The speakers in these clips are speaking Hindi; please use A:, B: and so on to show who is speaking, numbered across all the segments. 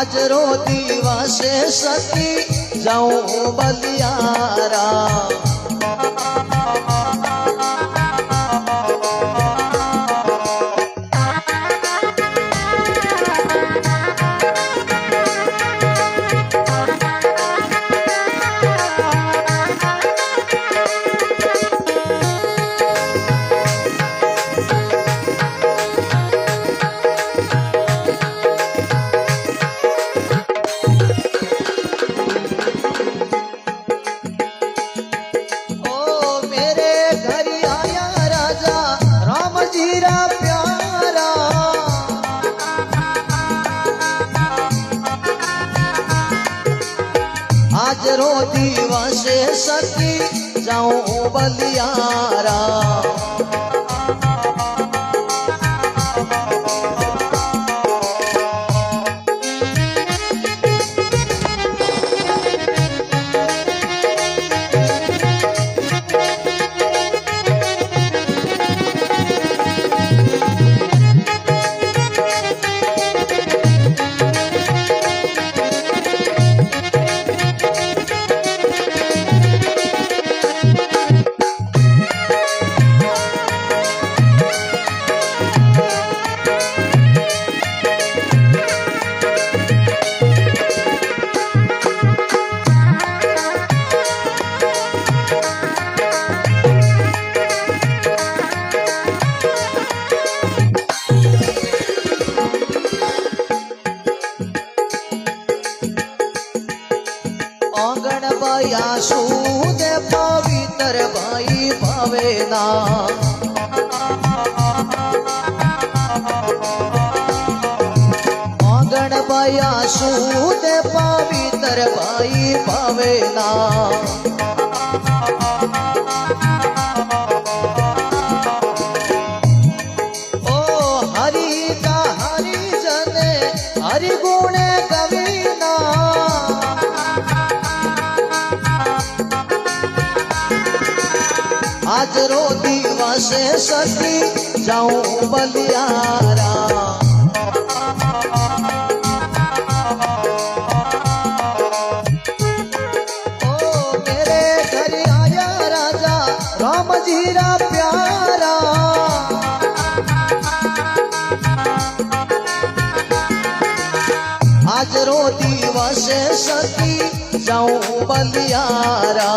A: आज रो दिवसे सती जाऊं बलियारा। आज रो दिवसे सती जाऊं बलियारा। सूद पवित्र भाई भावेना। आंगन बया सूद पवित्र भाई भावेना। ओ हरि का हरि जन हरि गुण कवीना। आज रो दिवसे सती जाऊं बलियारा। ओ मेरे घर आया राजा राम जीरा प्यारा। आज रो दिवसे सती जाऊं बलियारा।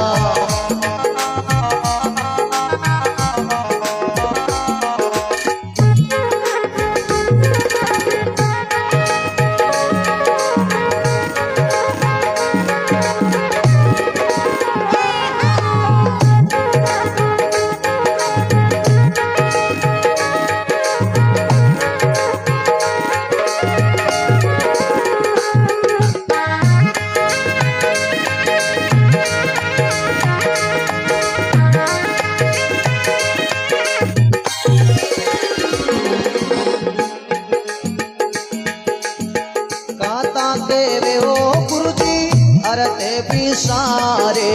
A: देवे हो गुरुजी अरते बिसारे।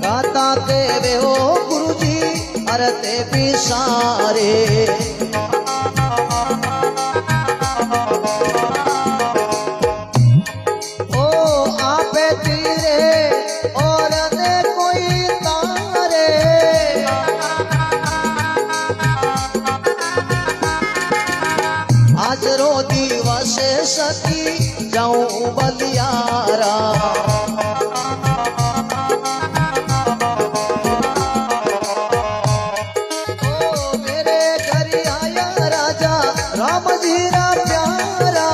A: गाता देवे हो गुरुजी अरते बिसारे। ओ आपे तीरे और ने कोई तारे। आज रो दिवसे सती जाऊं बलियारा। ओ मेरे घर आया राजा राम जीरा प्यारा।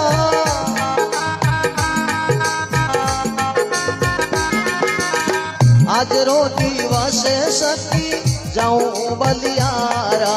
A: आज रो दिवसे सती जाऊं बलियारा।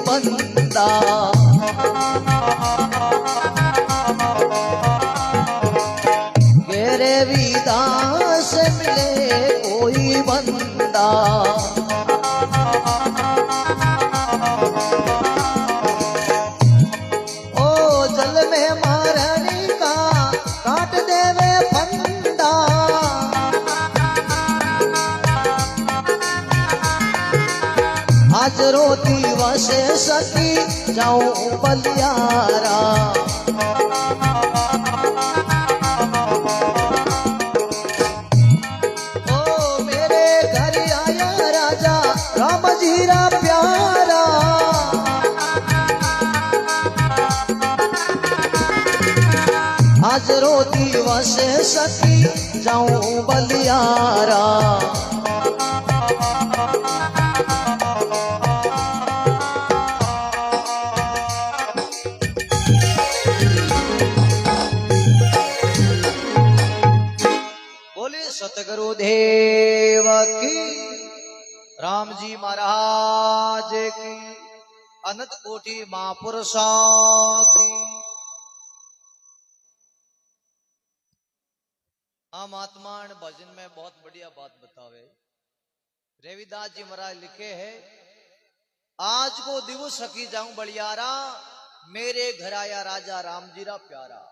A: बंदा। गेरे विदास मिले कोई बंदा। ओ जल में मारनी का काट देवे फंदा। आज रोती वसे सकी जाऊं बलियारा। ओ मेरे घर आया राजा राम जीरा प्यारा। आज रोती वसे सकी जाऊं बलियारा। सतगुरुदेव की, राम जी महाराज की, अनंत कोटि महापुरुषों की। हम आत्मान भजन में बहुत बढ़िया बात बतावे। रविदास जी महाराज लिखे है, आज को दिवस सखी जाऊं बलियारा, मेरे घर आया राजा राम जीरा प्यारा।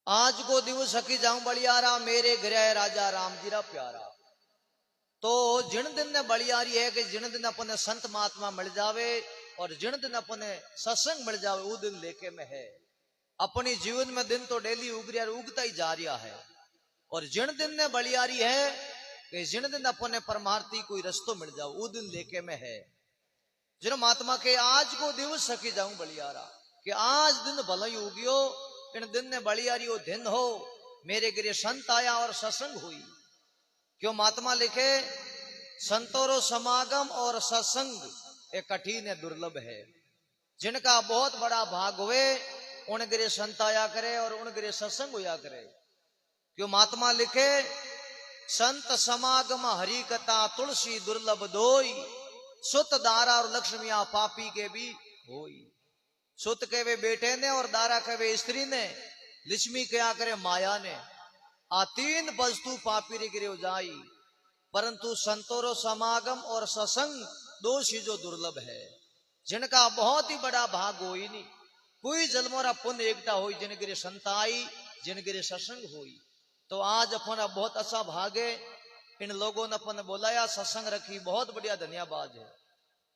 A: आज को दिवस सखी जाऊं बलियारा, मेरे घर आया राजा राम जीरा प्यारा। तो जिन दिन ने बलियारी है कि जिन दिन अपने संत महात्मा मिल जावे और जिन दिन अपने सत्संग मिल जावे, वो दिन लेके में है। अपनी जीवन में दिन तो डेली उग रहा उगता ही जा रहा है। और जिन दिन ने बलियारी है कि जिन दिन अपने परमार्थी कोई रस्तो मिल जाओ, वो दिन लेके में है। जिन महात्मा के आज को दिवस सखी जाऊं बलियारा, कि आज दिन भला ही उगियो, इन दिन ने बलियारी वो दिन हो, मेरे गिरे संत आया और सत्संग हुई। क्यों महात्मा लिखे, संतोरो समागम और सत्संग एक कठिन है, दुर्लभ है। जिनका बहुत बड़ा भाग हुए, उन गिरे संत आया करे और उन गिरे सत्संग होया करे। क्यों महात्मा लिखे, संत समागम हरि कथा तुलसी दुर्लभ दोई, सुत दारा और लक्ष्मिया पापी के भी होई। सुत के वे बेटे ने और दारा के वे स्त्री ने, लक्ष्मी क्या करे माया ने। आ तीन वस्तु पापी रे गिरे जाई, परंतु संतोरो समागम और सत्संग दो चीजों दुर्लभ है। जिनका बहुत ही बड़ा भाग हो ही नहीं, कोई जन्मोरा पुण्य एकटा हो, जिन गिरे संत आई, जिन गिरे सत्संग हुई। तो आज अपना बहुत अच्छा भाग है, इन लोगों ने अपन बोलाया, सत्संग रखी, बहुत बढ़िया धन्यवाद है।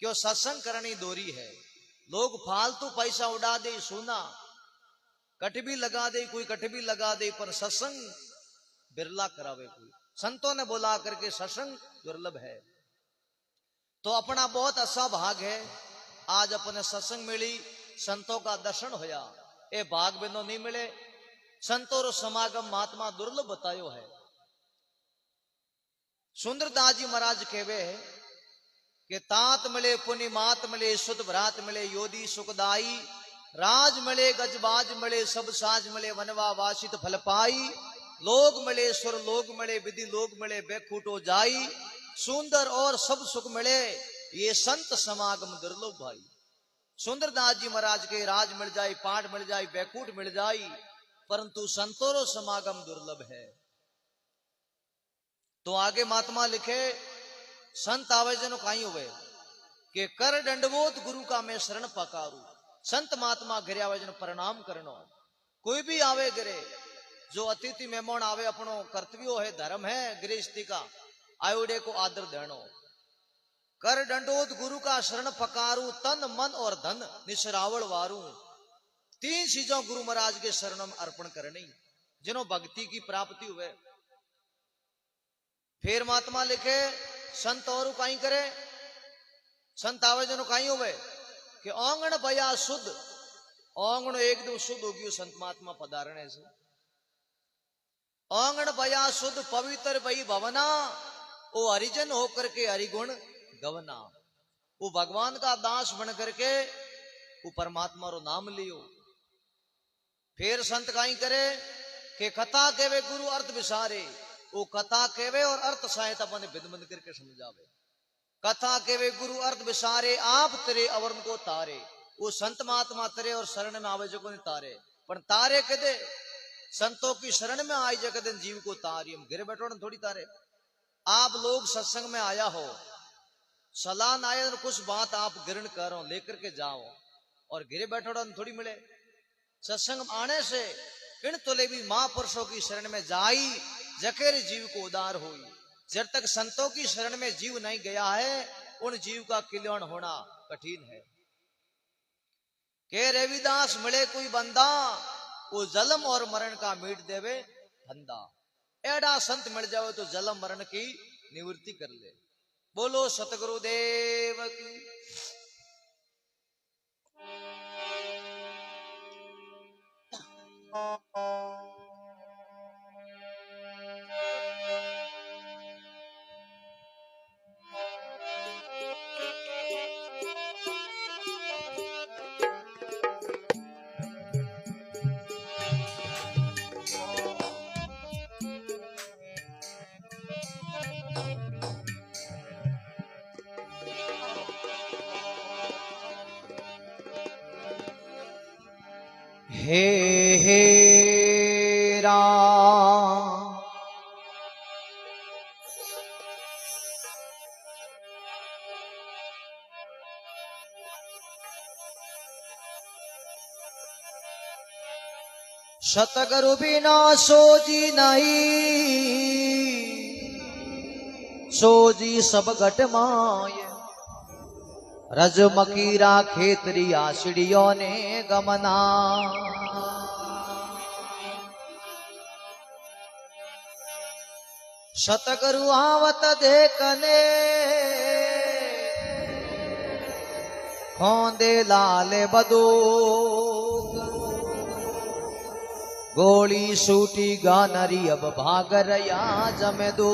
A: क्यों सत्संग करनी दोरी है। लोग फालतू पैसा उड़ा दे, सोना कट भी लगा दे, कोई कट भी लगा दे, पर सत्संग बिरला करावे कोई। संतों ने बोला करके सत्संग दुर्लभ है। तो अपना बहुत अच्छा भाग है, आज अपने सत्संग मिली, संतों का दर्शन होया। ए भाग बिनो नहीं मिले, संतों रो समागम महात्मा दुर्लभ बतायो है। सुंदरदास जी महाराज कहवे है कि तात मिले पुनि मात मिले, सुध भ्रात मिले योदी सुखदाई, राज मिले गजबाज मिले, सब साज मिले, वनवा वासित फल पाई। लोग मिले सुर लोग मिले, विधि लोग मिले, बैकुंठो जाई। सुंदर और सब सुख मिले, ये संत समागम दुर्लभ भाई। सुंदरदास जी महाराज के राज मिल जाए, पाठ मिल जाए, बैकुंठ मिल जाए, परंतु संतोरो समागम दुर्लभ है। तो आगे महात्मा लिखे, संत आवे जनो काई हुए कि कर दंडवोत गुरु का मैं शरण पकारू। संत महात्मा घरे आवे जनो प्रणाम करनो। कोई भी आवे घरे, जो अतिथि मेहमान आवे, अपनो कर्तव्य है, धर्म है गृहस्थी का, आयोडे को आदर देनो। कर दंडोत गुरु का शरण पकारू, तन मन और धन निसरावल वारू। तीन चीजों गुरु महाराज के शरण में अर्पण करनी, जिन्हों भक्ति की प्राप्ति हुए। फिर महात्मा लिखे, संत और काई करे, संत आवे जनो काई होवे कि आंगण भया शुद्ध। आंगण एकदम शुद्ध हो गयो संत महात्मा पधारने से। आंगण भया शुद्ध पवित्र भई भवना, वो हरिजन होकर के हरिगुण गवना। वो भगवान का दास बन करके वो परमात्मा रो नाम लियो। फिर संत काई करे कि कथा केवे गुरु अर्थ विसारे। वो कथा केवे और अर्थ सहायता बने भिन्न भिन्न करके समझावे। कथा के वे गुरु अर्थ विसारे आप तेरे अवर्ण को तारे। वो संत महात्मा तेरे और शरण में आवे जो को नहीं तारे, पर तारे के दे संतों की शरण में आई जगह दिन जीव को तारी। हम गिरे बैठो थोड़ी तारे। आप लोग सत्संग में आया हो, सलाह आया कुछ बात आप गिरण करो लेकर के जाओ, और गिरे बैठो थोड़ी मिले। सत्संग आने से इन तोले भी महापुरुषों की शरण में जाई जकेर जीव को उदार हुई। जब तक संतों की शरण में जीव नहीं गया है उन जीव का कल्याण होना कठिन है। के रविदास मिले कोई बंदा, वो जन्म और मरण का मीट देवे धंधा। एड़ा संत मिल जाओ तो जन्म मरण की निवृत्ति कर ले। बोलो सतगुरुदेव की। हे हे राम सतगुरु बिना सोजी नहीं, सोजी सब घट माय। रज मकीरा खेतरी आशिड़ियों ने गमना। सतगुरु आवत देखने खोंदे लाले बदो। गोली सूटी गानरी अब भाग रया जमे दो।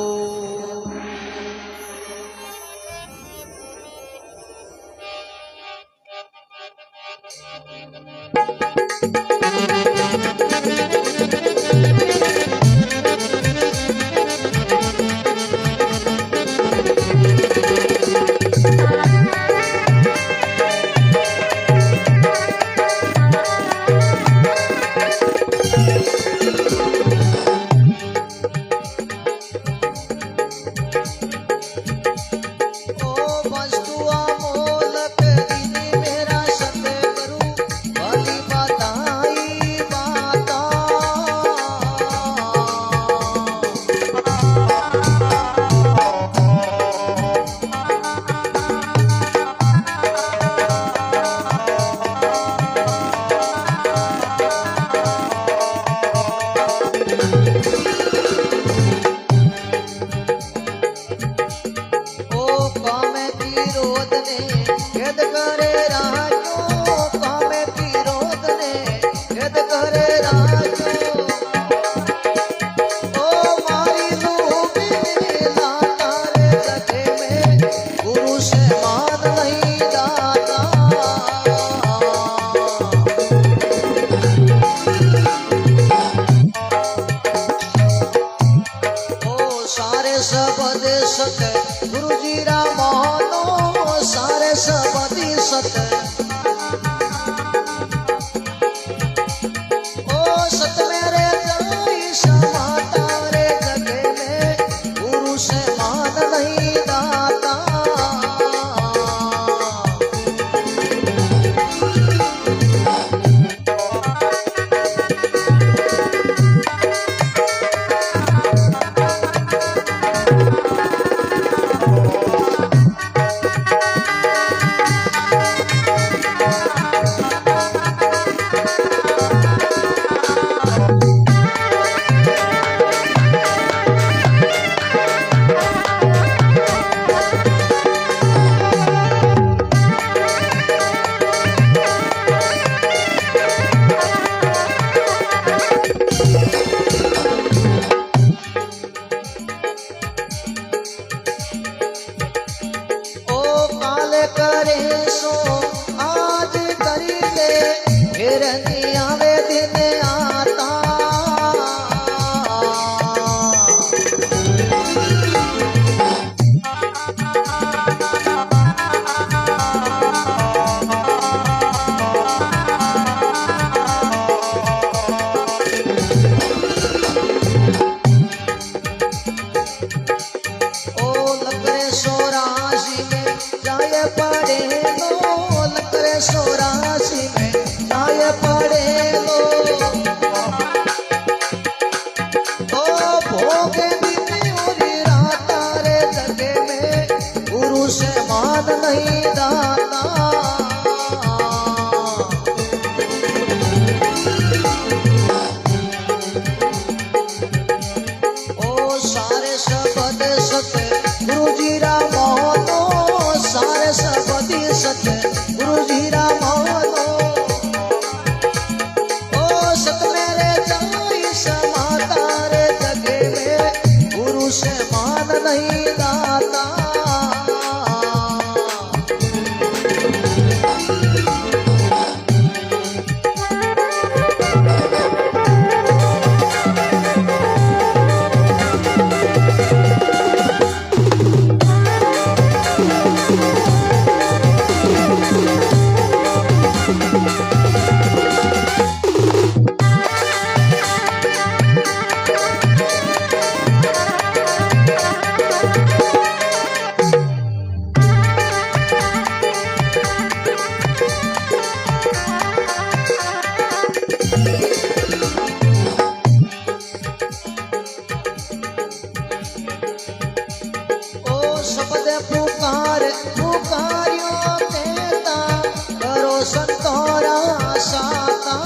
A: पड़ेगो लकरे 84 में जाए पड़ेगो तो भोगे दिन और रात रे जगे में गुरु से मान नहीं दाता ओ सारे शब्द सत्य गुरु जी रा मोहनो सारे शब्द सत्य गुरु जी रा मोहनो ओ सत मेरे जाई समाता रे जगे में गुरु से मान नहीं दाता शब्द पुकार पुकारियो कहता करो संतोरा साता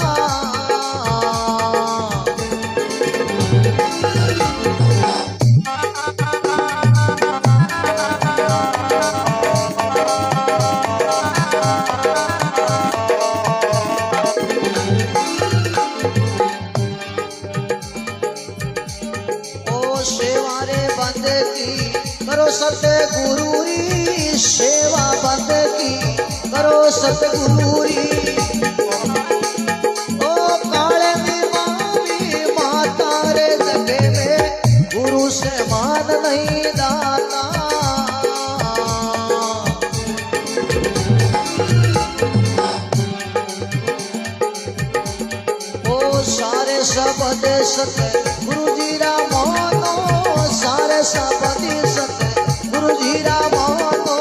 A: ओ सेवा रे बंद की करो सतगुरु री सेवा बंद की करो सतगुरु री ओ काले दीवानी माता रे जगे में गुरु से मान नहीं दाता ओ सारे शब्द सत्य गुरु जी रा मोहनो सारे शब्द सत्य गुरु जी रा मोहनो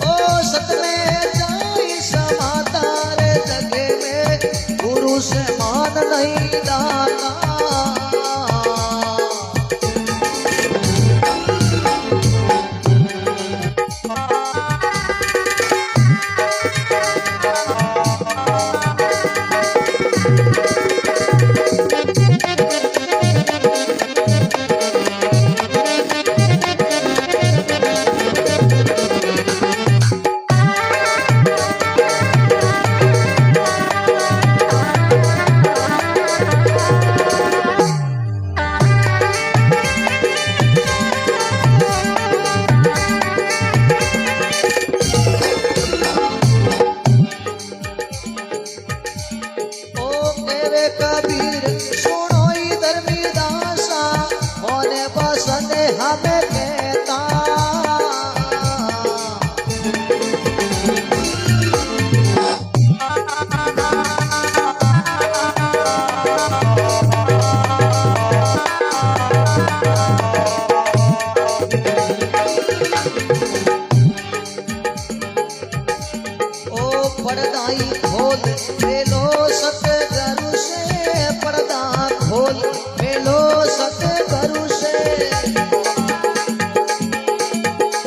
A: ओ सत में जाई समाता रे जगे में गुरु से मान नहीं दाता कबीर सुनो इधर दासा मोने पसंद हमें कहता ओ पर्दाई खोल मेलो सतगुरु से पर्दा खोल मेलो सतगुरु से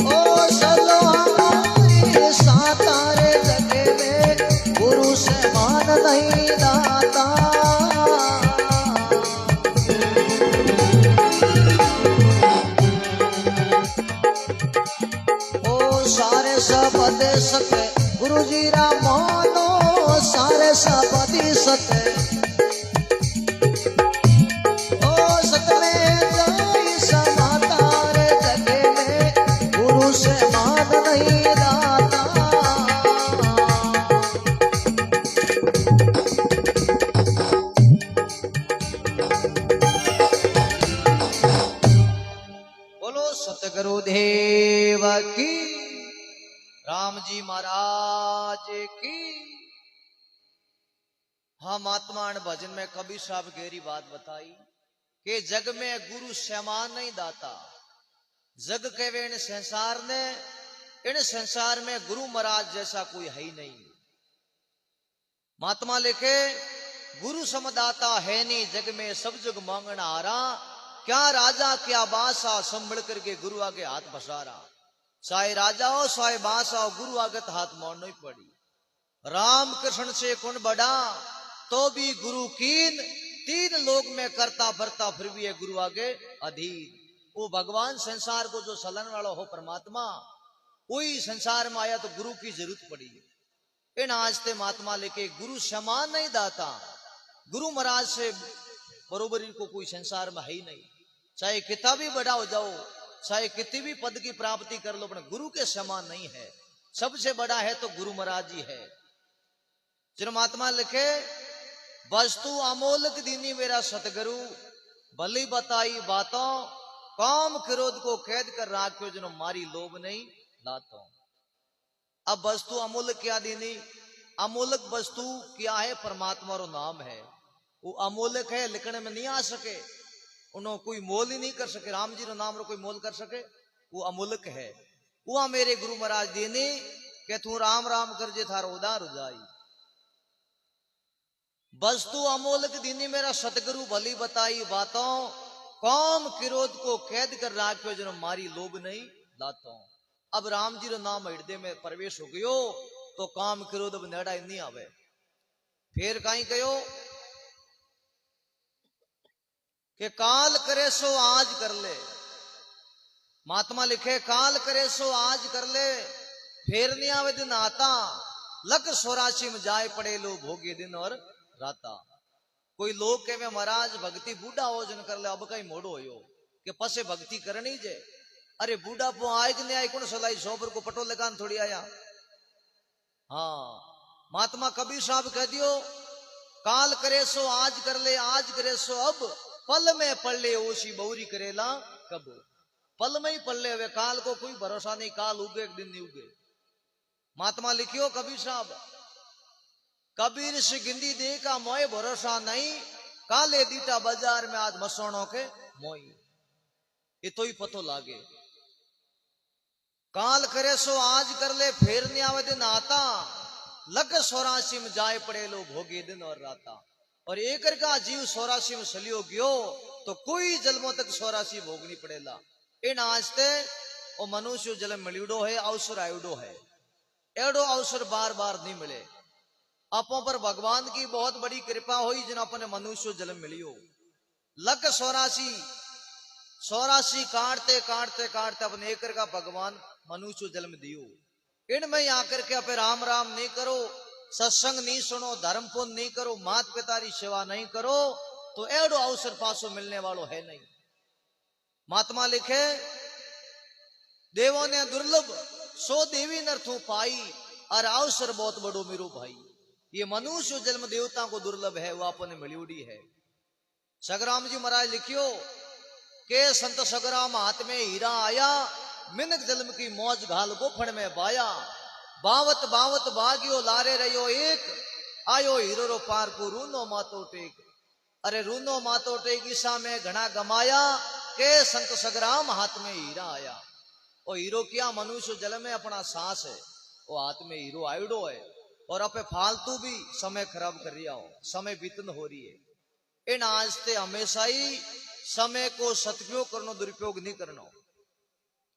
A: ओ सलो हमारी साता रे जगे में गुरु से मान नहीं दाता ओ सारे शब्द सत्य गुरु जी रा मोहनो सारे शब्द सत्य ओ सत में जाई समाता रे जगे में गुरु से मान नहीं दाता बोलो सतगुरु देव की राम जी महाराज की। हम आत्मान भजन में कबीर साहब गहरी बात बताई कि जग में गुरु समान नहीं दाता। जग के वेण संसार ने इन संसार में गुरु महाराज जैसा कोई है ही नहीं। महात्मा लिखे गुरु समदाता है नहीं जग में सब जग मांगना हारा, क्या राजा क्या बादशाह संभल करके गुरु आगे हाथ बसारा। चाहे राजा हो चाहे बादशाह हो गुरु आगे तो हाथ मारना ही पड़ी। राम कृष्ण से कौन बड़ा तो भी गुरु कीन, तीन लोग में करता भरता फिर भी है गुरु आगे अधीन। वो भगवान संसार को जो चलाने वाला हो परमात्मा, वही संसार में आया तो गुरु की जरूरत पड़ी। इन आजते महात्मा लेके गुरु समान नहीं दाता, गुरु महाराज से बरोबरी को कोई संसार में है ही नहीं। चाहे कितना भी बड़ा हो जाओ, चाहे कितनी भी पद की प्राप्ति कर लो, अपने गुरु के समान नहीं है। सबसे बड़ा है तो गुरु महाराज जी है। जिन महात्मा लिखे वस्तु अमोलक दीनी मेरा सतगुरु, भली बताई बातों काम क्रोध को कैद कर राख्यो जिनो मारी लोभ नहीं लातो। अब वस्तु अमूलक क्या दीनी, अमूलक वस्तु क्या है, परमात्मा रो नाम है। वो अमूलक है, लिखने में नहीं आ सके, उन्होंने कोई मोल ही नहीं कर सके। राम जी रो नाम रो कोई मोल कर सके, वो अमूलक है। वो मेरे गुरु महाराज दीनी के तू राम राम कर जे थारो उदार हो जाई। वस्तु अमोलक दीनी मेरा सतगुरु भली बताई बातों काम क्रोध को कैद कर राख्यो जनो मारी लोभ नहीं लातो। अब राम जी रो नाम हृदय में प्रवेश हो गयो तो काम क्रोध अब नेड़ा नहीं आवे। फिर कहीं कहो कि काल करे सो आज कर ले। महात्मा लिखे काल करे सो आज कर ले, फिर नहीं आवे दिन आता, लक 84 में जाए पड़े लो भोगे दिन और राता। कोई लोग कहे महाराज भक्ति बूढ़ा हो जन कर ले, अब कहीं मोड़ो हो कि पसे भक्ति करनी जे। अरे बूढ़ा पो आए कि नहीं आए कौन सलाई सोबर को पटो लगान थोड़ी आया। हाँ महात्मा कबीर साहब कह दियो काल करे सो आज कर ले, आज करे सो अब, पल में पढ़ ले ओसी बहुरी करेला कब। पल में ही पढ़ ले, वे काल को कोई भरोसा नहीं, काल उगे एक दिन नहीं उगे। महात्मा लिखियो कबीर साहब, कबीर से गिंदी दे का मोए भरोसा नहीं, काले दीटा बाजार में आज मसोणों के मोई। ये तो ही पतो लागे। काल करे सो आज कर ले, फिर नहीं आवे दिन आता, लग 84 में जाए पड़े लो भोगे दिन और राता। और एक का जीव 84 में सलियो गयो तो कोई जन्मों तक 84 भोगनी पड़ेला। इन आजते वो मनुष्य जन्म मिलियो है, अवसर आयुडो है, एडो अवसर बार बार नहीं मिले। अपों पर भगवान की बहुत बड़ी कृपा हुई जिन अपने मनुष्य जन्म मिलियो। लग 84 काटते काटते काटते अपने एक का भगवान मनुष्य जन्म दियो। इनमें ही आकर के अपने राम राम नहीं करो, सत्संग नहीं सुनो, धर्म पुण्य नहीं करो, मात पिता की सेवा नहीं करो तो एडो अवसर पासो मिलने वालों है नहीं। महात्मा लिखे देवों ने दुर्लभ सो देवी नर्थू पाई, और अवसर बहुत बड़ो मेरो भाई। ये मनुष्य जन्म देवता को दुर्लभ है, वो आपने मिलियोड़ी है। सगराम जी महाराज लिखियो के संत सगराम हाथ में हीरा आया, मिनक जन्म की मौज घाल गोफण में बाया। बावत बावत बागियो लारे रहियो एक, आयो हीरो रो पार को रूनो मातो टेक। अरे रूनो मातो टेक ईसा में घना गमाया, के संत सगराम हाथ में हीरा आया। और हीरो क्या, मनुष्य जल में अपना सांस है, वो हाथ में हीरो आयुडो है। और अपे फालतू भी समय खराब कर रिया हो, समय बीतन हो रही है। इन आजते हमेशा ही समय को सदुपयोग करनो, दुरुपयोग नहीं करनो।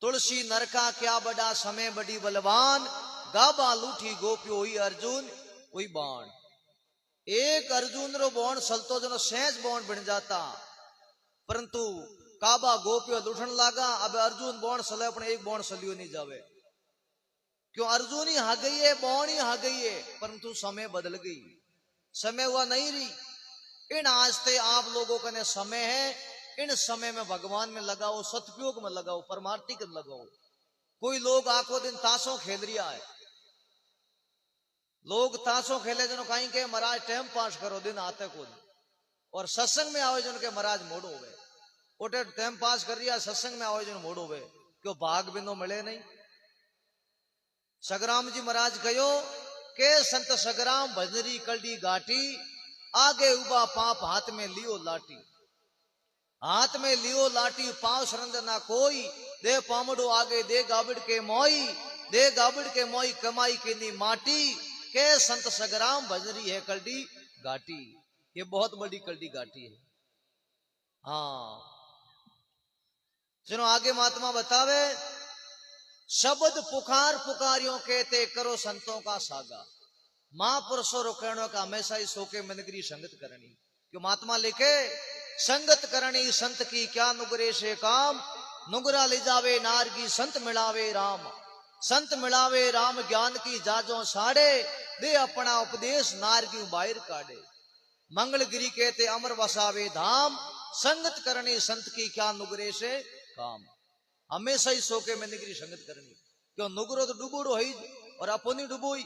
A: तुलसी नरका क्या बड़ा समय बड़ी बलवान, गाबा लूठी गोपियो हुई अर्जुन वही बाण। एक अर्जुन रो बाण सलतो जनो सहज बाण बन जाता, परंतु काबा गोपियो लूठन लागा। अब अर्जुन बाण सले अपने एक बाण सलियो नहीं जावे, क्यों अर्जुन ही हा गई है, बाण ही हा गई है, परंतु समय बदल गई, समय हुआ नहीं रही। इन आजते आप लोगों का ने समय है, इन समय में भगवान में लगाओ, सदुपयोग में लगाओ, परमार्थी में लगाओ। कोई लोग आखो दिन ताशों खेल रिया है, लोग ताशों खेले जनो कहीं के महाराज टाइम पास करो दिन आते को, और सत्संग में आओ जन के महाराज मोड़ो हुए, ओटे टाइम पास कर रिया, सत्संग में आओ जन मोड़ो हुए, क्यों भाग बिंदो मिले नहीं। सगराम जी महाराज कहो के संत सगराम भजनरी कलडी गाटी, आगे उबा पाप हाथ में लियो लाठी। हाथ में लियो लाठी पांव सरंद ना कोई, दे पामड़ो आगे दे गाबड़ के मोई, दे गाबड़ के मोई कमाई की नी माटी के संत सगराम भजरी है कल्डी घाटी। ये बहुत बड़ी कल्डी घाटी है। हाँ सुनो आगे महात्मा बतावे, शब्द पुकार पुकारियों के ते करो संतों का सागा। महापुरुषों रो कहने का हमेशा ही सोके मनगरी संगत करनी। क्यों महात्मा लिखे, संगत करनी संत की क्या नुगरे से काम, नुगरा ले जावे नारगी संत मिलावे राम। संत मिलावे राम ज्ञान की जाजों साड़े, दे अपना उपदेश नारगी बाहर काढ़े। मंगलगिरी कहते अमर वसावे धाम, संगत करनी संत की क्या नुगरे से काम। हमेशा ही सोके में निगरी संगत करनी। क्यों नुगरो तो डूबोड़ो ही और अपनी डूबोई।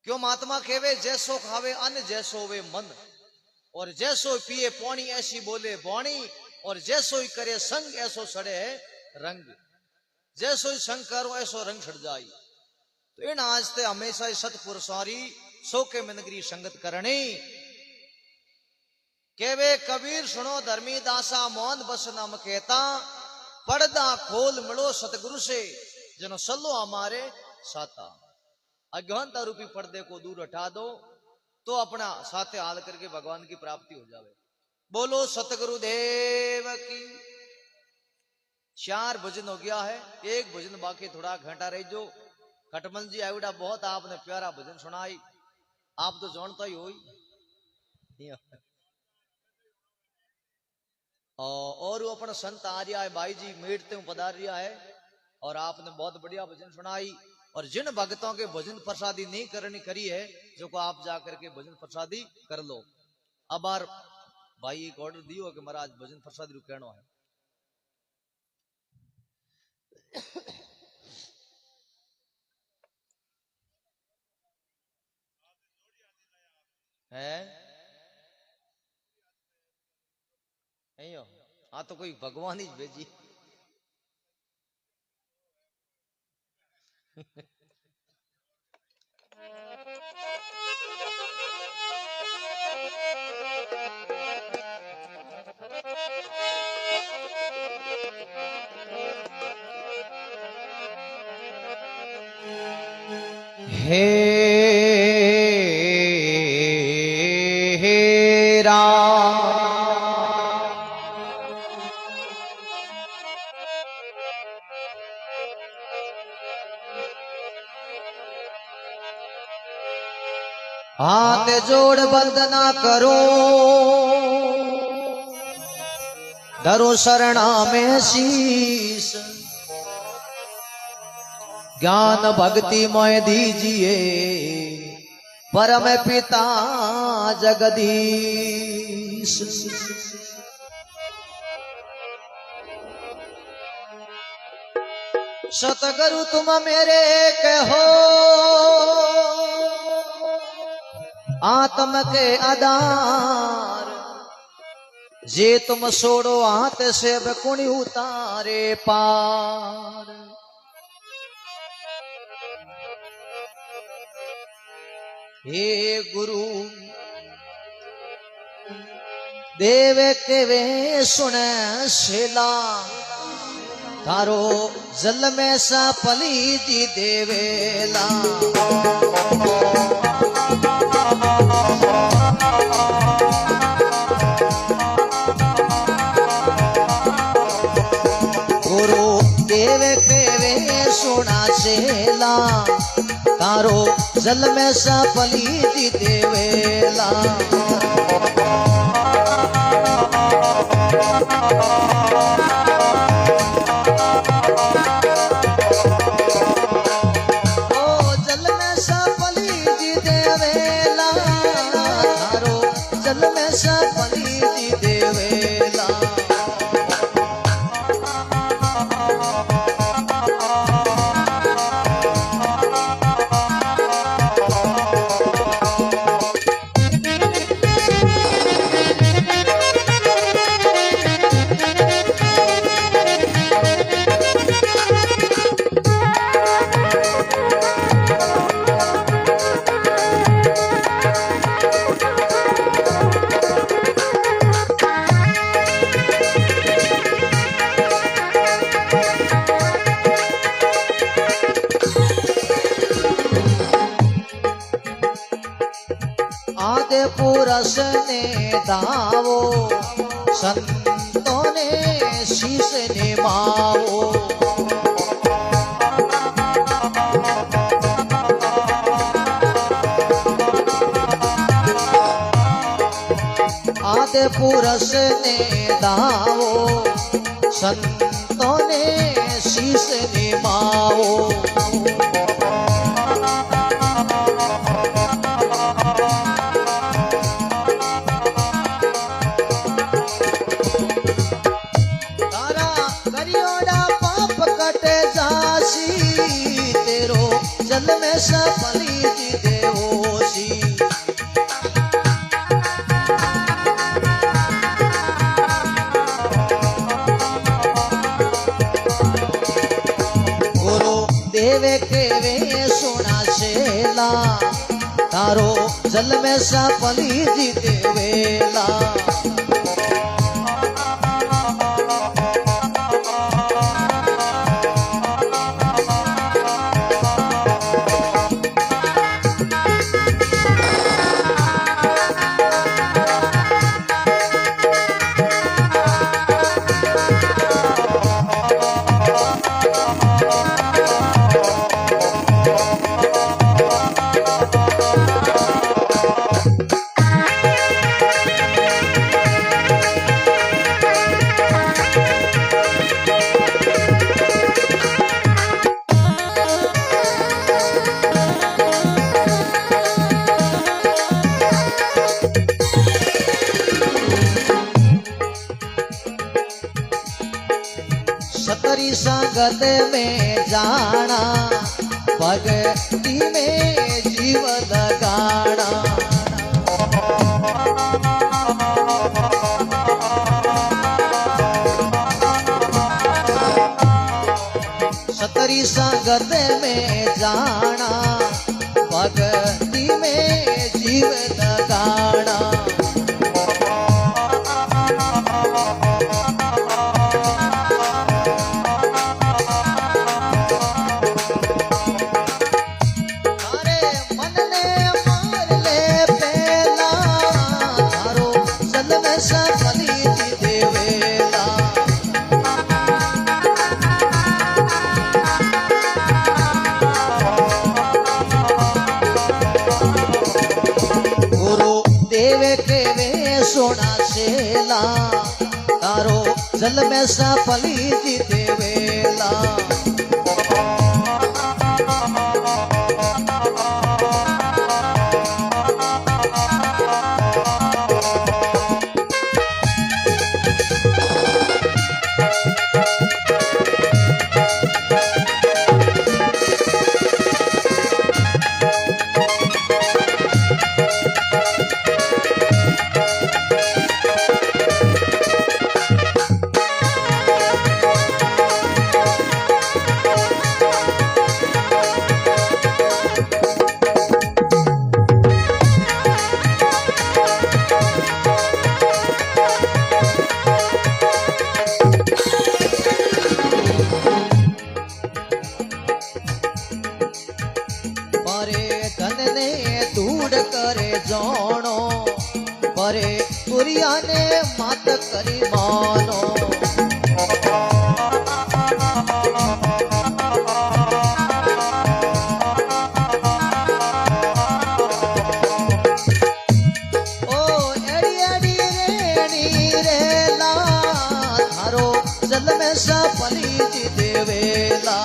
A: क्यों महात्मा खेवे, जैसो खावे अन्न जैसो वे मन, और जैसो पिए पानी ऐसी बोले वाणी, और जैसो ही करे संग ऐसो सड़े है रंग। जैसो ही संग करो ऐसो रंग छड़ जाई। तो इन आज ते हमेशा ही सतपुरुषारी सोके में नगरी संगत करनी। केवे कबीर सुनो धर्मी दासा, मौन बस नम कहता, पर्दा खोल मिलो सतगुरु से, जनो सल्लो हमारे साता। अज्ञानता रूपी पर्दे को दूर हटा दो, तो अपना साथे हाल करके भगवान की प्राप्ति हो जावे। बोलो सतगुरु देव की। 4 भजन हो गया है, 1 भजन बाकी, थोड़ा घंटा रह जो। खटमल जी आयुड़ा बहुत आपने प्यारा भजन सुनाई, आप तो जानता ही हो। और वो अपना संत आ रहा है, भाई जी मेटते पधार रहा है, और आपने बहुत बढ़िया भजन सुनाई। और जिन भक्तों के भजन प्रसादी नहीं करनी करी है, जो को आप जाकर के भजन प्रसादी कर लो। अब बार भाई एक ऑर्डर दियो कि महाराज भजन प्रसादी कहना है। नहीं हो हाँ तो कोई भगवान ही भेजी। हे हाथ जोड़ वंदना करो, धरो शरणा में शीश। ज्ञान भक्ति मोय दीजिए, परम पिता जगदीश। सतगुरु तुम मेरे कहो, आत्म के आधार। जे तुम सोड़ो हाथ से बकुणी उतारे पार। हे गुरु देव के वे सुने शिला, तारो जल में सा पली जी देवेला। गुरु देव के वे सुना शेला, तारो जल में सा पली जी देवेला। आदि पुरुष ने दावो संतों ने शीश निभाओ। आदि पुरुष ने दावो संतों ने शीश निभाओ। तारा करियोड़ा पाप कटे जासी तेरो जल में सफली जी देवोसी। देवे के वे सोना शेला तारो जल में सफली जी देवेला। सतरी संगत में जाना भक्ति में जीव लगाना। सतरी संगत में जाना भक्ति में जीव लगाना। सोना शेला तारो जल में सफली जी देवेला। परे तुरिया ने मात करी मानो। ओ एड़ी एड़ी रेणी रेला थारो जल में सफली जी देवेला।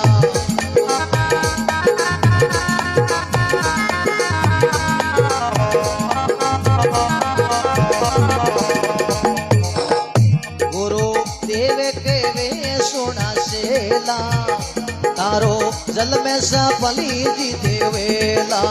A: तारो जल में सफली जी देवेला।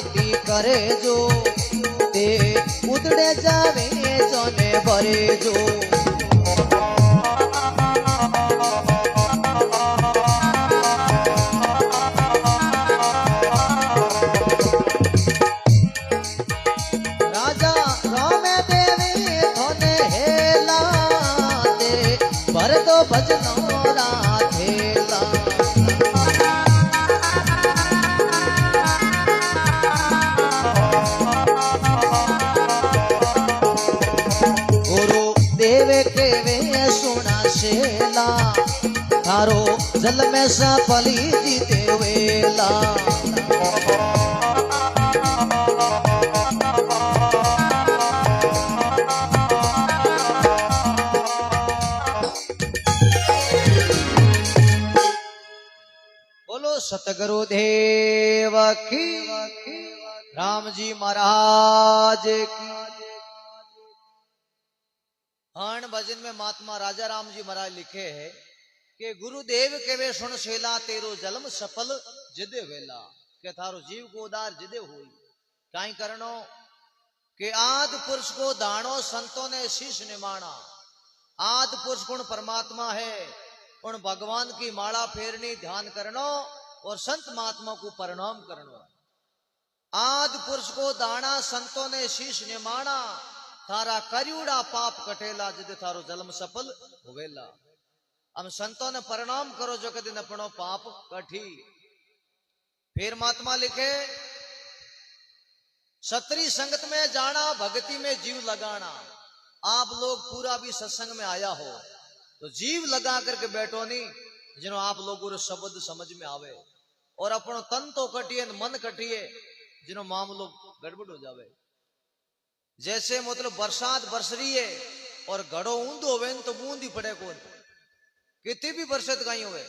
A: भांति करे जो ते उतड़े जावे जोने भरे जो राजा रामे देवी थोने हेला दे भर दो भजनो राधेला गुरु देव के वे सुना शेला थारो जल में सफली जीते वेला सतगुरु देव की राम जी महाराज की हण भजन में महात्मा राजा राम जी महाराज लिखे है कि गुरुदेव के वे सुन शेला तेरो जन्म सफल जिदे वेला के थारो जीव को उदार जिदे हुई काई करनो के आद पुरुष को दानो संतों ने शीश निमाना आद पुरुष गुण परमात्मा है उन भगवान की माला फेरनी ध्यान करनो और संत महात्मा को प्रणाम करना आद पुरुष को दाना संतों ने शीश निमाना थारा करियुड़ा पाप कटेला जिदे थारो जन्म सफल होवेला हम संतों ने प्रणाम करो जो कदी अपनो पाप कठी फिर महात्मा लिखे सत्री संगत में जाना भक्ति में जीव लगाना आप लोग पूरा भी सत्संग में आया हो तो जीव लगा करके बैठो नहीं जिन्हों आप लोगों शब्द समझ में आवे और अपनो तन तो कटिए मन कटिए जिन्हों मामलो गड़बड़ हो जावे जैसे मतलब बरसात बरस रही है और घड़ो ऊंधो होवे तो बूंद ही पड़े कौन कितनी भी बरसात कहीं होवे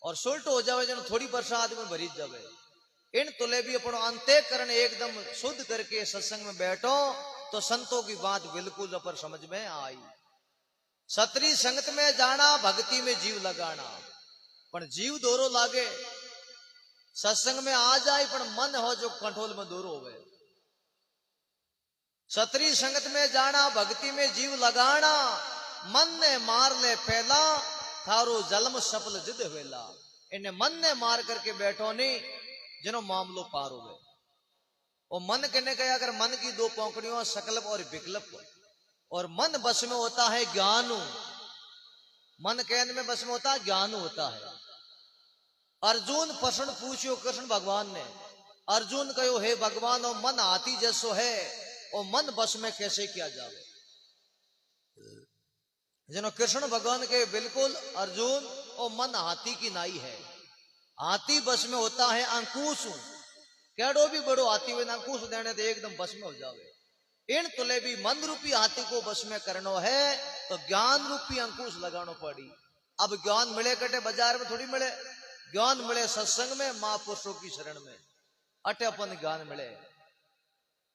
A: और सुलट हो जावे जिन्हों थोड़ी बरसात में भरी जावे इन तुले भी अपनो अंतःकरण एकदम शुद्ध करके सत्संग में बैठो तो संतों की बात बिल्कुल अपर समझ में आई सत्री संगत में जाना भक्ति में जीव लगाना पर जीव दोरो लागे सत्संग में आ जाए पर मन हो जो कंट्रोल में दोरो होवे सत्री संगत में जाना भक्ति में जीव लगाना मन ने मार ले पहला थारो जन्म सफल जिद वेला इन्हें मन ने मार करके बैठो नहीं जिनो मामलो पार हो वो मन कहने का अगर मन की दो पौकड़ियों सकल्प और विकल्प और मन बस में होता है ज्ञान मन कहने में बस में होता है ज्ञान होता है अर्जुन प्रश्न पूछो कृष्ण भगवान ने अर्जुन कहो हे भगवान और मन हाथी जैसो है और मन बस में कैसे किया जावे जिनो कृष्ण भगवान के बिल्कुल अर्जुन और मन हाथी की नाई है हाथी बस में होता है अंकुश केड़ो भी बड़ो हाथी हुए अंकुश देने तो एकदम बस में हो जावे इन तुले भी मन रूपी हाथी को बस में करनो है तो ज्ञान रूपी अंकुश लगानो पड़ी अब ज्ञान मिले कटे बाजार में थोड़ी मिले ज्ञान मिले सत्संग में महापुरुषों की शरण में अटे अपन ज्ञान मिले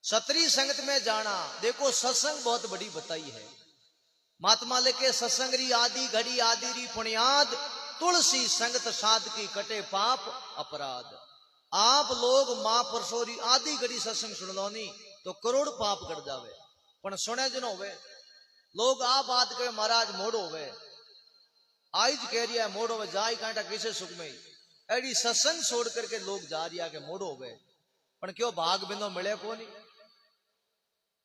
A: सत्री संगत में जाना देखो सत्संग बहुत बड़ी बताई है महात्मा लेके सत्संग री आदि घड़ी आदि री पुण्याद तुलसी संगत साध की कटे पाप अपराध आप लोग महापुरुषों री आदि घड़ी सत्संग सुन लो नहीं तो करोड़ पाप कर जावे पण सुने जन होवे लोग आ बात के महाराज मोड़ो होवे आइज कह रही है मोड़ो होवे जाई कांटा किसे सुख में एडी सत्संग छोड़ करके लोग जा रिया के मोड़ो होवे पण क्यों भाग बिंदो मिले को नहीं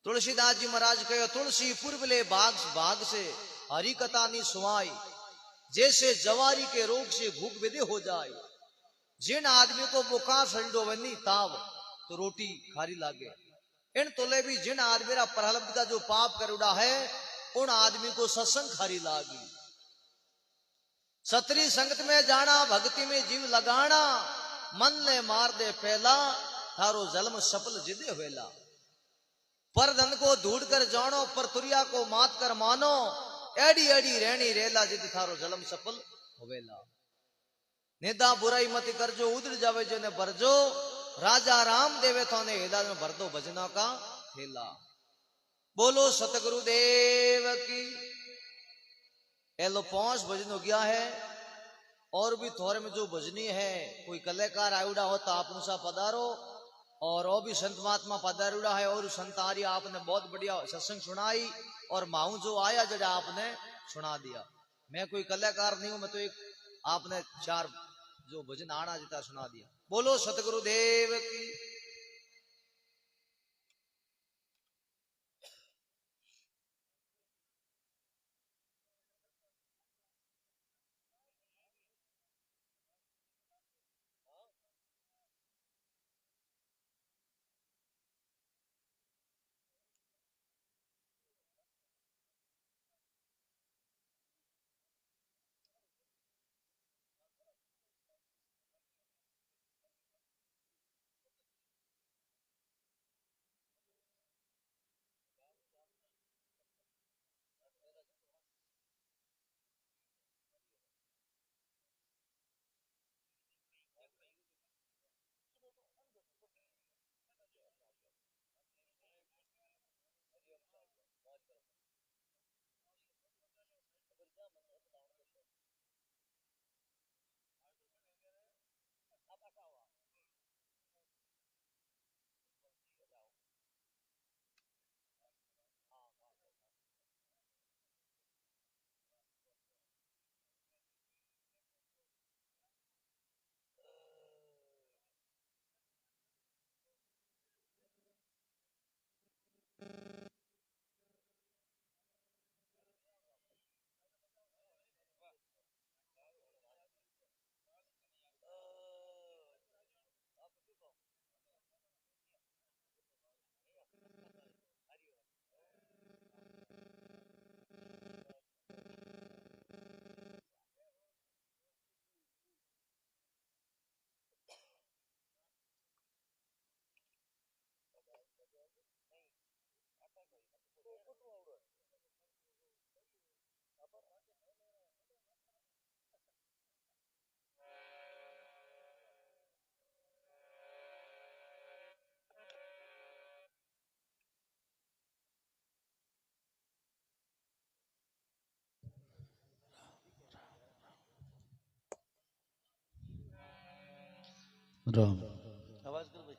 A: तुलसीदास जी महाराज कहो तुलसी पूर्वले भाग से हरि कथा नी सुवाई जैसे जवारी के रोग से भूख विदे हो जाए जिन आदमी को बुखार संडो वनी ताव तो रोटी खारी लागे इन तुले भी जिन आदमी का प्रहलब्ध का जो पाप करुड़ा है उन आदमी को सत्संग खारी लागी सत्री संगत में जाना भक्ति में जीव लगाना मन ने मार दे पहला थारो जन्म सफल जिदे वेला पर धन को ढूंढ कर जानो पर तुरिया को मात कर मानो एडी एडी रहनी रेला जिद थारो जन्म सफल होवेला निदा बुराई मत करजो उधर जावे जो ने बरजो राजा राम देवे थोने हेदा में भर दो भजना का थेला बोलो सतगुरु देव की एलो 5 भजन हो गया है और भी थोड़े में जो भजनी है कोई कलाकार आयुड़ा हो तो आप सा पधारो और वो भी संत महात्मा पधारूड़ा है और संतारी आपने बहुत बढ़िया सत्संग सुनाई और माऊ जो आया जड़ा आपने सुना दिया। मैं कोई कलाकार नहीं हूं, मैं तो एक आपने चार जो भजन आना जिता सुना दिया। बोलो सतगुरुदेव की।
B: राम
A: आवाज करो भाई।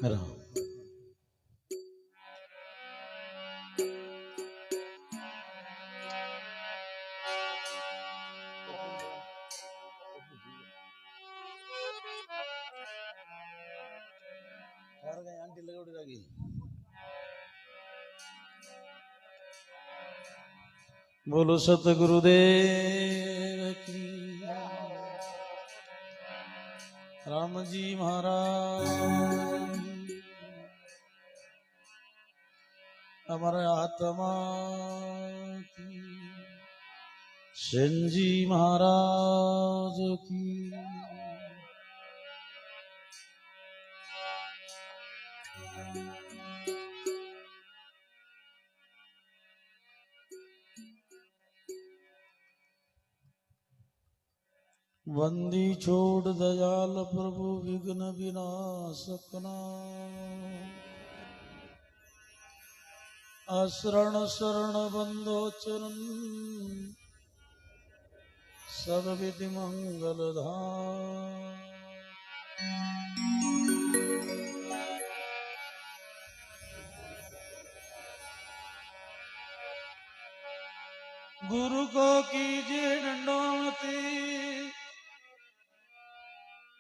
B: राम आंटी लगोड़ी लगी। बोलो सतगुरुदेव की। राम जी महाराज हमारे आत्मा की। सेन जी महाराज की। बंदी छोड़ दयाल प्रभु विघ्न विनाशकना। अशरण शरण बंदो चरण सब विधि मंगल धाम। गुरु को कीजिए दंडोमति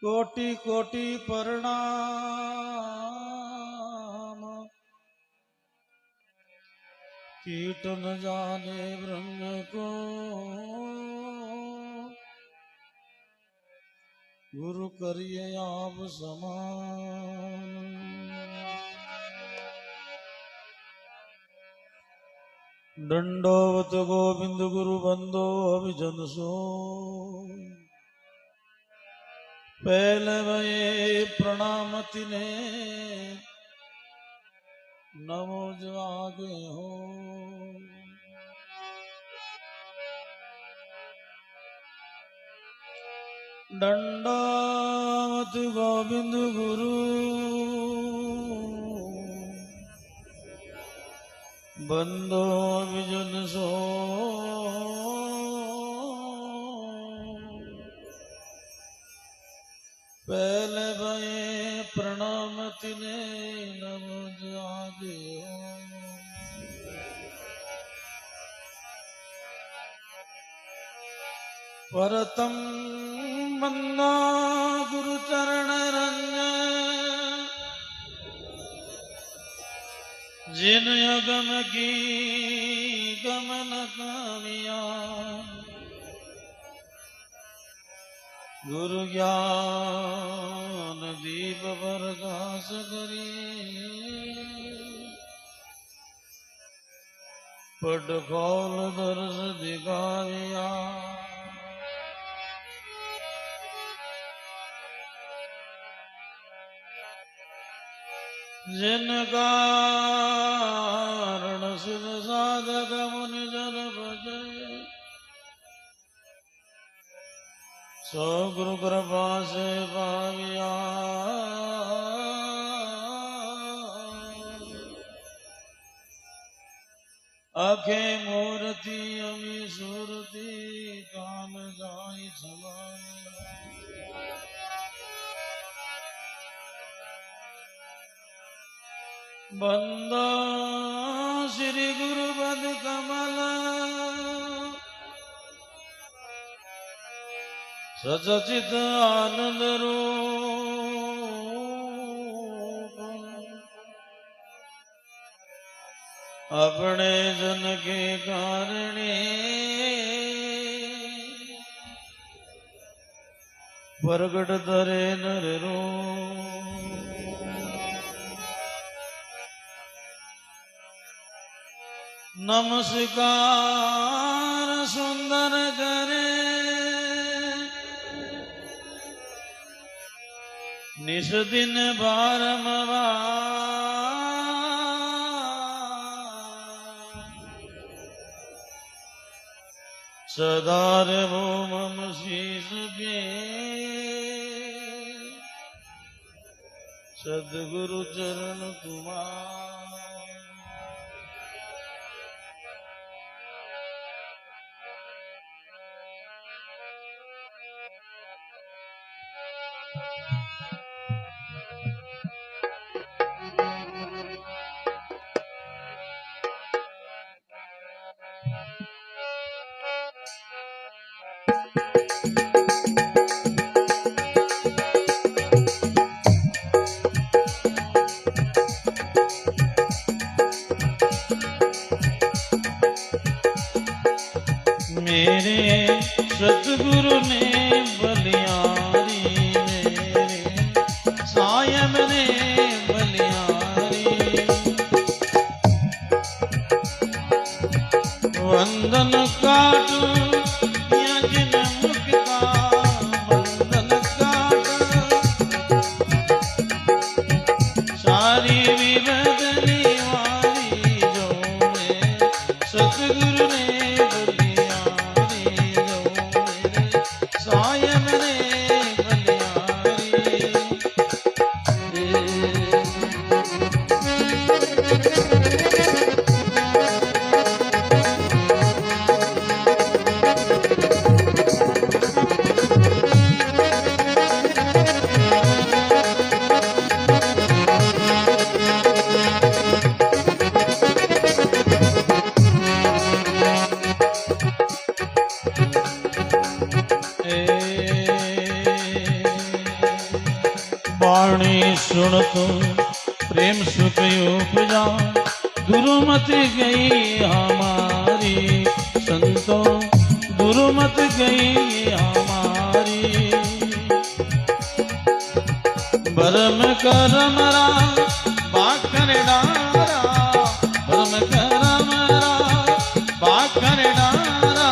B: कोटि कोटि प्रणाम। कीट न जाने ब्रह्म को गुरु करिए आप समान। दंडोवत गोविंद गुरु बंदो अभिजन सो। पहले भये प्रणाम तिने नमो जो आगे हो। दंडावत गोविंद गुरु बंदो विजन सो पहले भये प्रणाम तिने नम जागे परतम बंदा गुरु चरण रंजन जिन अगम की गमन कामिया गुरु ज्ञान दीप प्रकाश करी पट खोल दर्श दिखाविया जिन कारण सिद्ध साधक मुनि जन भजे सो गुरु कृपा से पाविया अखे मूर्ति अमी सुरति काम जाई समाए बंदा श्री गुरु पद कमल सचित आनंद रूप अपने जन के कारणे प्रगट धरे नर रूप नमस्कार सुंदर करे निस दिन बारंबार सदार वो मम शीस के सदगुरु चरण तुम्हार मेरे सतगुरु ने बलियारी मेरे सायम ने बलियारी वंदन काटू या जिन मुख का वंदन काटू सारी विबदली वाली जो मैं सतगुरु ने वाणी सुनतो प्रेम सुख उपजा दुर्मत गई हमारी संतो दुर्मत गई हमारी बरम करमरा बाखर डारा बरम करमरा बाखर डारा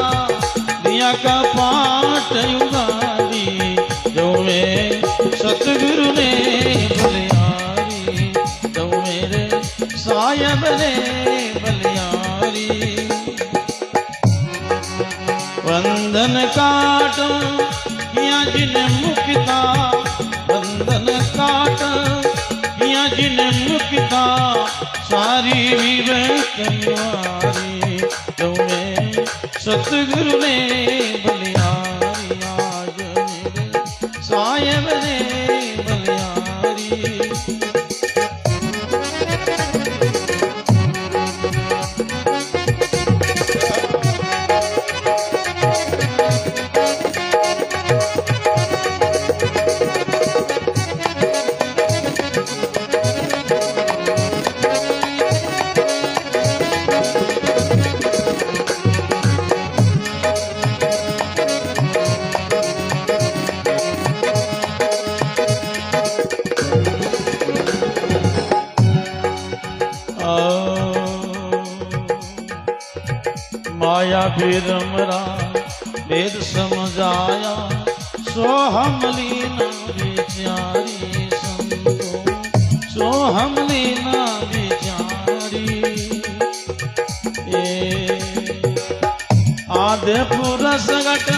B: दिया का पाठ युगारी जो में सतगुरु ने बलियारी तो मेरे सायब ने बलियारी वंदन काटो या जिन सारी विवेक निवारी तुम्हें सतगुरु ने बलिहारी आज मेरे साहेब ने बलिहारी माया फिर मरा वेद समझाया सो हम लीना विचारी संतो सो हम लीना विचारी आधे पूरा सगट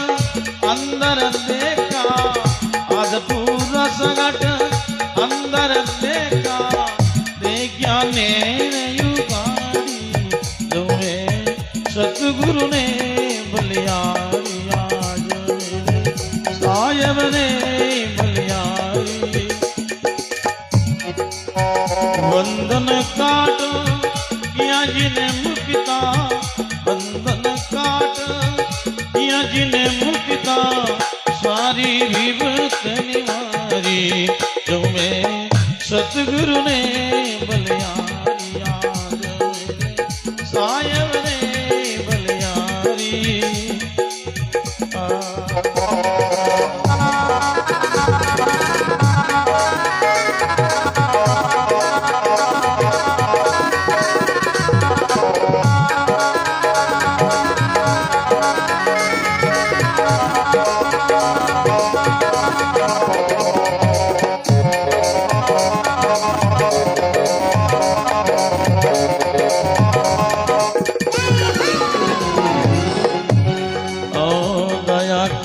B: अंदर देखा आधे पूरा सगट अंदर देखा देखा ने युगारी तुम्हें सतगुरु ने बलिहारी आज मेरे साहेब ने बलिहारी बंधन काट किया जिन्हें मुक्ता बंधन काट किया जिन्हें मुक्ता सारी विपत निवारी तुम्हें सतगुरु ने बलिहारी आज मेरे साहेब ने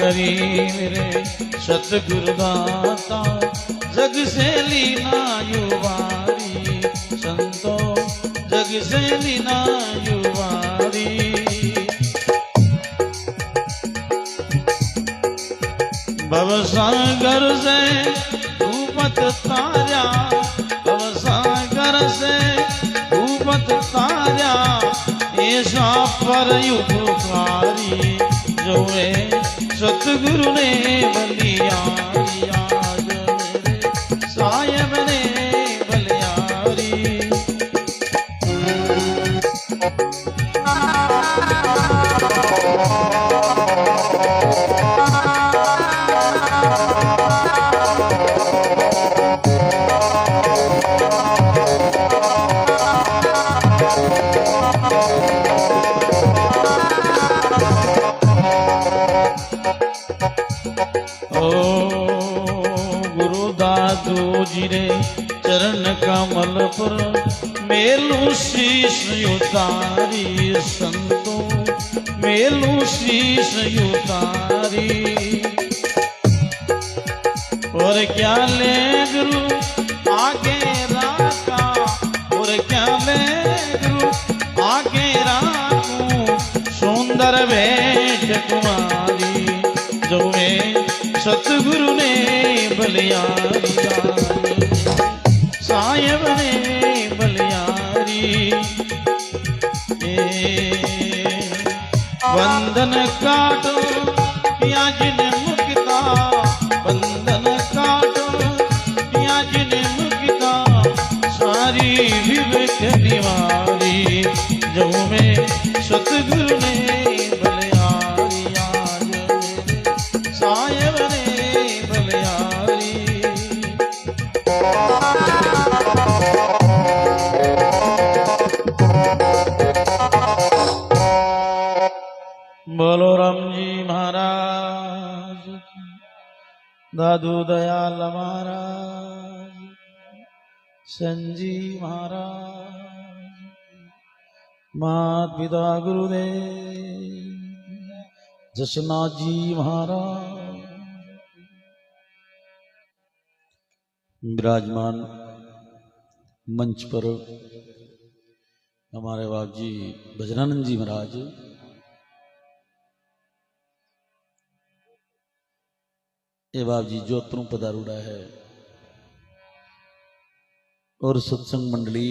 B: मेरे सतगुरु दाता जग से लीना युवारी संतो जग से लीना युवारी भवसागर से धूपत तारा भवसागर से धूपत तारा ऐसा पर युपकारी जो सतगुरु ने बलिहारी आज मेरे साहेब ने बलिहारी जिरे चरण कमल पर मेलू शीश उतारी संतो मेलू शीश उतारी और क्या ले गुरु आगे राका और क्या ले गुरु आगे राकू सुंदर भेंट कुमारी जो में सतगुरु ने बलिहारी साहेब ने बलिहारी बंधन काटो किया जिन्हें मुक्ता बंधन काटो किया जिन्हें मुक्ता सारी विवेक निवारी जो में सतगुरु ने बलिहारी आज मेरे साहेब ने बलिहारी बोलो राम जी महाराज दादू दयाल महाराज संजी महाराज मात पिता गुरुदेव जसनाथ जी महाराज विराजमान मंच पर हमारे बाप जी बजरानंद जी महाराज ये बाप जी जोतरू पधारूड़ा है और सत्संग मंडली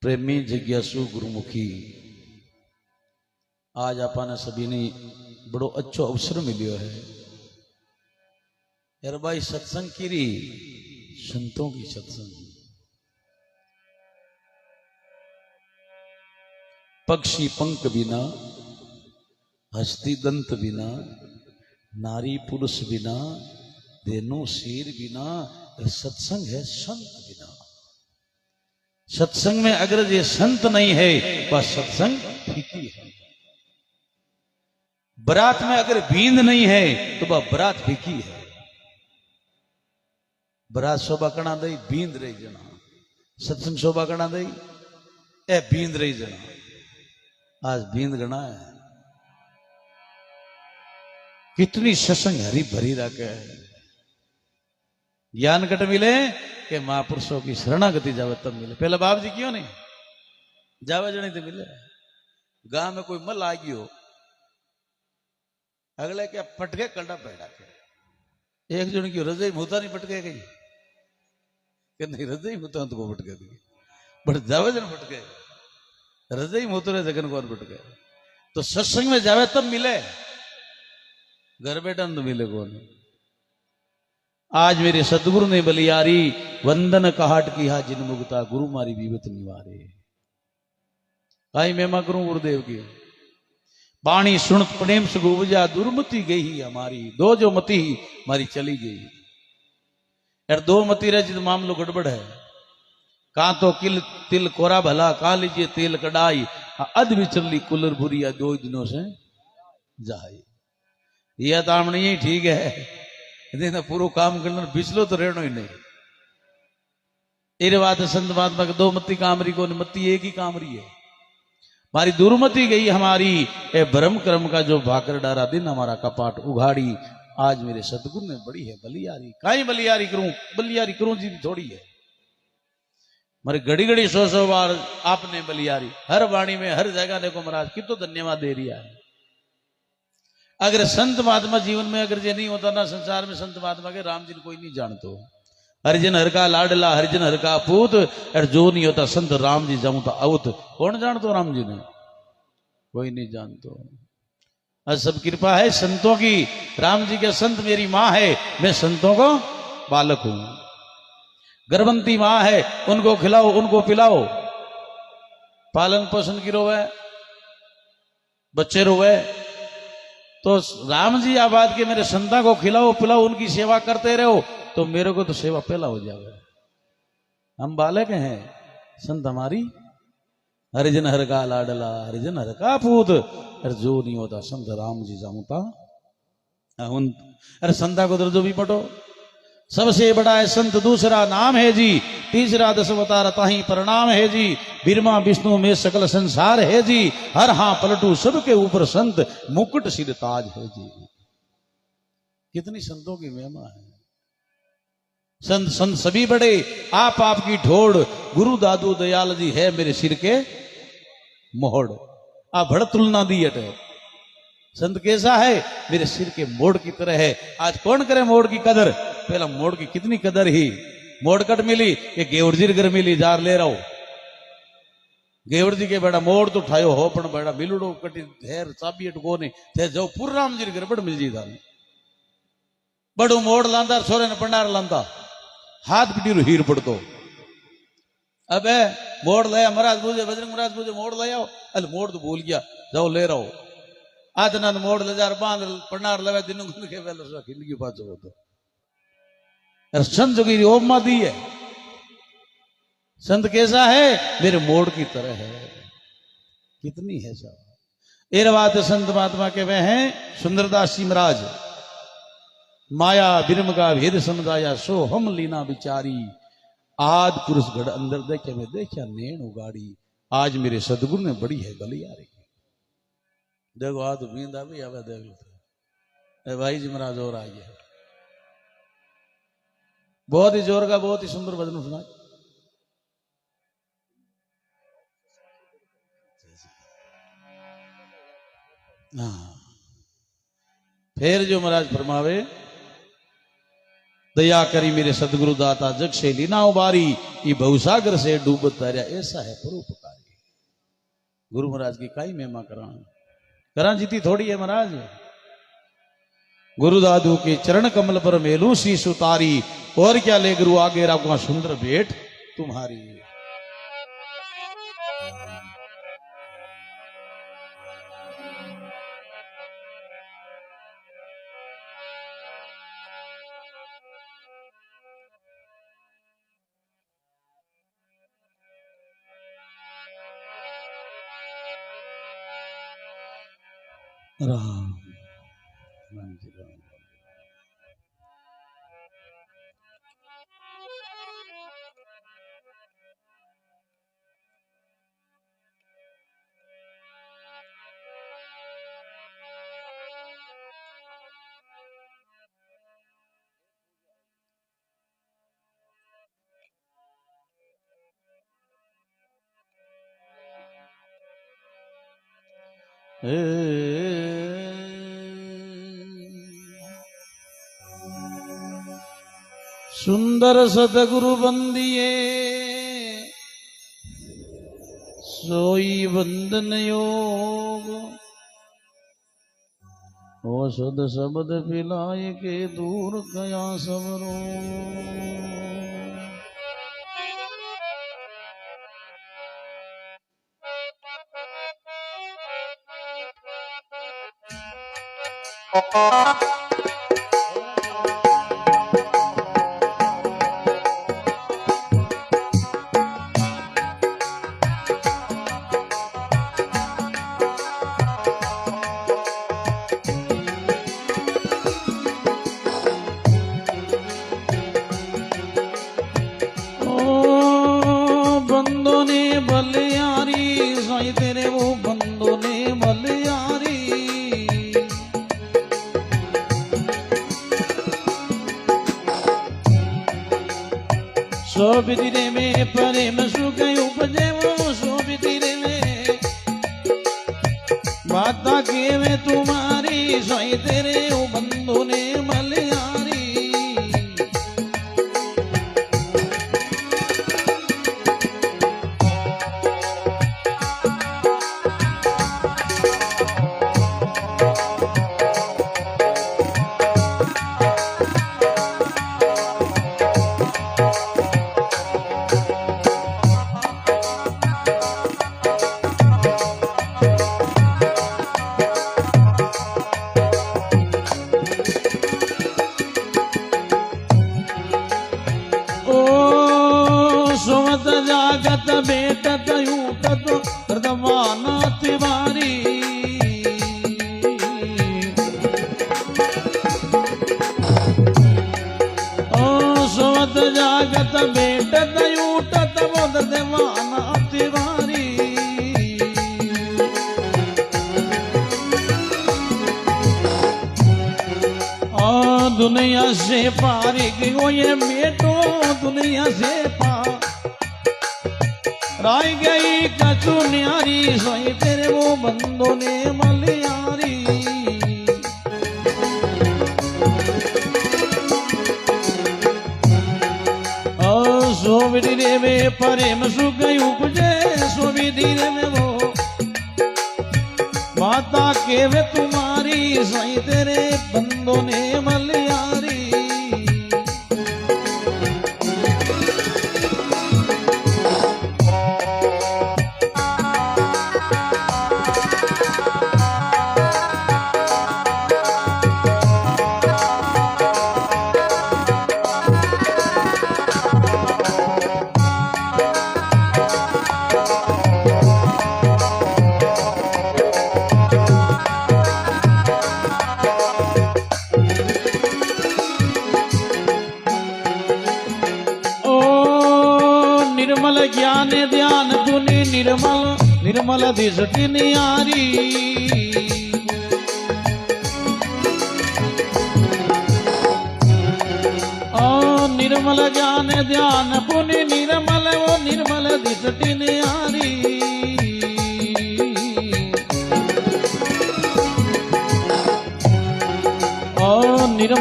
B: प्रेमी जिज्ञासु गुरुमुखी आज आपने सभी ने बड़ो अच्छो अवसर मिलियो है यार भाई सत्संग की री संतों की सत्संग पक्षी पंख बिना हस्ती दंत बिना नारी पुरुष बिना देनो शीर बिना सत्संग है संत बिना। सत्संग में अगर ये संत नहीं है वह सत्संग फीकी है। बरात में अगर बींद नहीं है तो वह बरात फीकी है। बरात शोभा कणा दई बींद रही जना, सत्संग शोभा कणा दई ए बींद रही जना। आज बींद गणा है, कितनी सत्संग हरी भरी रखे है। ज्ञान कट मिले कि महापुरुषों की शरणागति जावे तब मिले। पहले बाप जी क्यों नहीं जावे जने तो मिले। गांव में कोई मल आ गयो अगले क्या पटके कलडा पैड़ा के एक जन की रजई मुता नहीं पटके गई कि नहीं रजई मुता तो को पटके दी बट जावे जन पटके रजई मुतरे जगन कौन पटके। तो सत्संग में जावे तब मिले, घर बैठा तो मिले कौन। आज मेरे सदगुरु ने बलियारी वंदन कहाट किया जिन मुगता गुरु मारी विवत निवारे। काई महिमा करूं गुरुदेव की। बाणी सुनत प्रेम से उपजा दुर्मति गई हमारी, दो जो मति मारी चली गई। यार दो मति रहे जिस मामलो गड़बड़ है। कहां तो किल तिल कोरा भला कहा लीजिए तेल कड़ाई अध विचरली कुलर बुरी दो दिनों से जाई। यह तामणी ही ठीक है, पूरा काम करना बिचलो तो रहना ही नहीं। ये बात संत महात्मा के दो मत्ती कामरी को मत्ती एक ही कामरी है। हमारी दुर्मति गई हमारी ए भ्रम कर्म का जो भाकर डारा दिन हमारा कपाट उघाड़ी। आज मेरे सतगुरु ने बड़ी है बलियारी। काई बलियारी करूं जी थोड़ी है। मारे घड़ी घड़ी सौ बार आपने बलियारी हर वाणी में हर जगह देखो महाराज कितो धन्यवाद दे रिया है। अगर संत महात्मा जीवन में अगर ये नहीं होता ना संसार में संत महात्मा के राम जी कोई नहीं जानतो। हरिजन हर का लाडला हरिजन हर का पूत और जो नहीं होता संत राम जी जाऊं तो अवत कौन जानतो राम जी ने कोई नहीं जानतो। आज सब कृपा है संतों की। राम जी के संत मेरी माँ है, मैं संतों को बालक हूं। गर्भवती माँ है उनको खिलाओ उनको पिलाओ, पालन पोषण की रोवे बच्चे रोवे। तो राम जी आबाद के मेरे संता को खिलाओ पिलाओ उनकी सेवा करते रहो तो मेरे को तो सेवा पहला हो जाएगा। हम बालक हैं, संत हमारी हरिजन हर का लाडला हरिजन हर का पूत। अरे जो नहीं होता संत राम जी जाऊंता अरे संता को दर्जो भी पटो। सबसे बड़ा है संत दूसरा नाम है जी, तीसरा दस अवतार ताही प्रणाम है जी। बिरमा विष्णु में सकल संसार है जी, हर हां पलटू सबके ऊपर संत मुकुट सिर ताज है जी। कितनी संतों की महिमा है। संत संत सभी बड़े आप आपकी ठोड़, गुरु दादू दयाल जी है मेरे सिर के मोड़। आप भड़ तुलना दी है। संत कैसा है मेरे सिर के मोड़ की तरह है। आज कौन करे मोड़ की कदर। पहला मोड़ की कितनी कदर ही। मोड़ कट मिली ये गेवर जी घर मिली जार ले रहा हूं। गेवर जी के बेड़ा मोड़ तो उठायो हो पण बेड़ा मिलुड़ो कटी धेर चाबी कोने थे जाओ पूरा राम जी घर बड़ मिल जी था। बड़ो मोड़ लांदा सोरे ने पंडार लांदा हाथ पिटी हीर पड़तो। अब मोड़ लाया महाराज पूजे बजरंग महाराज पूजे मोड़ लाया अल मोड़ तो भूल गया जाओ ले रहा हो। आदना मोड़ ले जार बांध पंडार लवे दिन के वेल जिंदगी पाचो हो तो संत की ओमा दी है। संत कैसा है मेरे मोड़ की तरह है। कितनी है सब। एर बात संत महात्मा के वे हैं सुंदरदास जी महाराज। माया बिरम का भेद समझाया सो हम लीना बिचारी, आद पुरुष घड़ अंदर देखे मैं देखा नैन उगाड़ी। आज मेरे सदगुरु ने बड़ी है बलियारी। देखो आज नींद आ भी आवे देख लो भाई जी महाराज और आ गया। बहुत ही जोर का बहुत ही सुंदर भजन सुना। हाँ। फिर जो महाराज फरमावे, दया करी मेरे सदगुरु दाता जग से लीना उबारी, ये भवसागर से डूबत तारा, ऐसा है परोपकारी। गुरु महाराज की काई महिमा करा जीती थोड़ी है महाराज। गुरु दादू के चरण कमल पर मेलू शीश उतारी, और क्या ले गुरु आगे रखूंगा सुंदर भेंट तुम्हारी। राम राम जी राम। सुंदर सतगुरु बंदिए सोई बंदन योग, औषध शब्द पिलाए के दूर गया सब रोग। बंदों ने बलियारी साईं तेरे वो बंदों ने बलियारी, सो बिदिरे में प्रेम सुख उपजे वो, सो बिदिरे में बाता के वे तुम्हारी साईं तेरे वो बंदों ने बलियारी। सोवत जागत बेटत यूटत हृदवाना तिवारी, ओ सोवत जागत बेटत यूटत बोध देवाना तिवारी। दुनिया से पारी गयो ये बेटो, दुनिया से पार राय गई कचू न्यारी, सोई तेरे वो बंदों ने मलियारी। सो विधि में प्रेम सुख उपजे, सो विधि में वो माता के वे तुम्हारी, साईं तेरे बंदों ने मलियारी। निर्मल ज्ञान ध्यान तुनि निर्मल, निर्मल दृष्टि नियारी। निर्मल ज्ञान ध्यान पुनि निर्मल, वो निर्मल दृष्टि नियारी।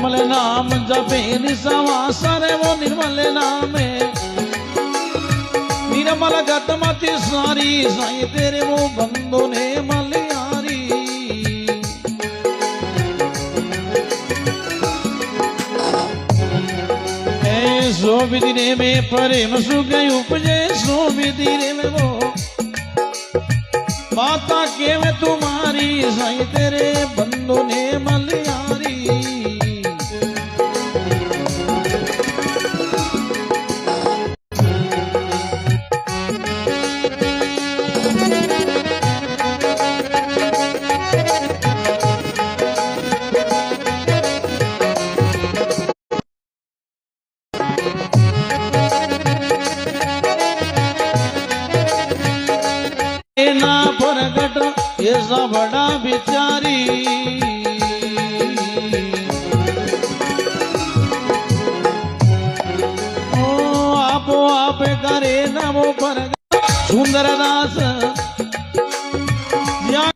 B: निर्मल नाम जपे निसवा सारे वो निर्मल नाम है निर्मल गतमति सारी साई तेरे वो बंदो ने मलियारी सो विदिने में प्रेम सुख उपजे सो विदिने में वो माता के में तुम्हारी साई तेरे बंदो ने मलियारी ना प्रगट ऐसा बड़ा बिचारी ओ आपो आप करे ना वो प्रगट सुंदर दास